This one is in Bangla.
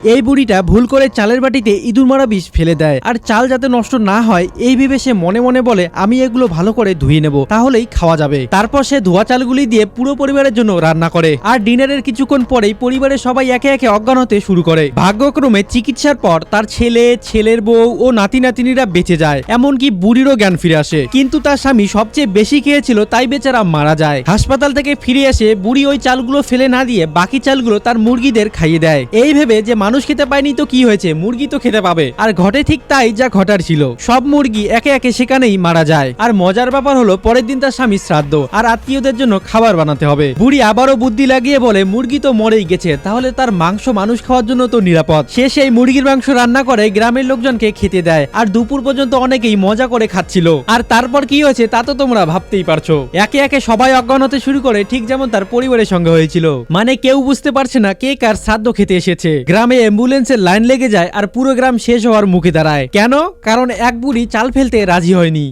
এই বুড়িটা ভুল করে চালের বাটিতে ইঁদুর মারা বিষ ফেলে দেয়, আর চাল যাতে নষ্ট না হয় এই ভেবে সে মনে মনে বলে আমি এগুলো ভালো করে ধুয়ে নেব, তাহলেই খাওয়া যাবে। তারপর সে ধোয়া চালগুলি দিয়ে পুরো পরিবারের জন্য রান্না করে, আর ডিনারের কিছুক্ষণ পরেই পরিবারের সবাই একে একে অজ্ঞান হতে শুরু করে। ভাগ্যক্রমে চিকিৎসার পর তার ছেলে, ছেলের বউ ও নাতি নাতিনিরা বেঁচে যায়, এমনকি বুড়িরও জ্ঞান ফিরে আসে। কিন্তু তার স্বামী সবচেয়ে বেশি খেয়েছিল, তাই বেচারা মারা যায়। হাসপাতাল থেকে ফিরে এসে বুড়ি ওই চালগুলো ফেলে না দিয়ে বাকি চালগুলো তার মুরগিদের খাইয়ে দেয়, এই ভেবে যে মানুষ খেতে পায়নি তো কি হয়েছে, মুরগি তো খেতে পাবে। আর ঘটে ঠিক তাই যা ঘটার ছিল, সব মুরগি একে একে সেখানেই মারা যায়। আর মজার ব্যাপার হলো পরের দিন তার স্বামী শ্রাদ্ধ, আর আত্মীয়দের জন্য খাবার বানাতে হবে। বুড়ি আবারও বুদ্ধি লাগিয়ে বলে মুরগি তো মরেই গেছে, তাহলে তার মাংস মানুষ খাওয়ার জন্য তো নিরাপদ। সে সেই মুরগির মাংস রান্না করে গ্রামের লোকজনকে খেতে দেয়, আর দুপুর পর্যন্ত অনেকেই মজা করে খাচ্ছিল। আর তারপর কি হয়েছে তা তো তোমরা ভাবতেই পারছো, একে একে সবাই অজ্ঞান হতে শুরু করে, ঠিক যেমন তার পরিবারের সঙ্গে হয়েছিল। মানে কেউ বুঝতে পারছে না কে কার শ্রাদ্ধ খেতে এসেছে। গ্রামে অ্যাম্বুলেন্সের লাইন লেগে যায়, আর পুরো গ্রাম শেষ হওয়ার মুখে দাঁড়ায়। কেন? কারণ এক বুড়ি চাল ফেলতে রাজি হয়নি।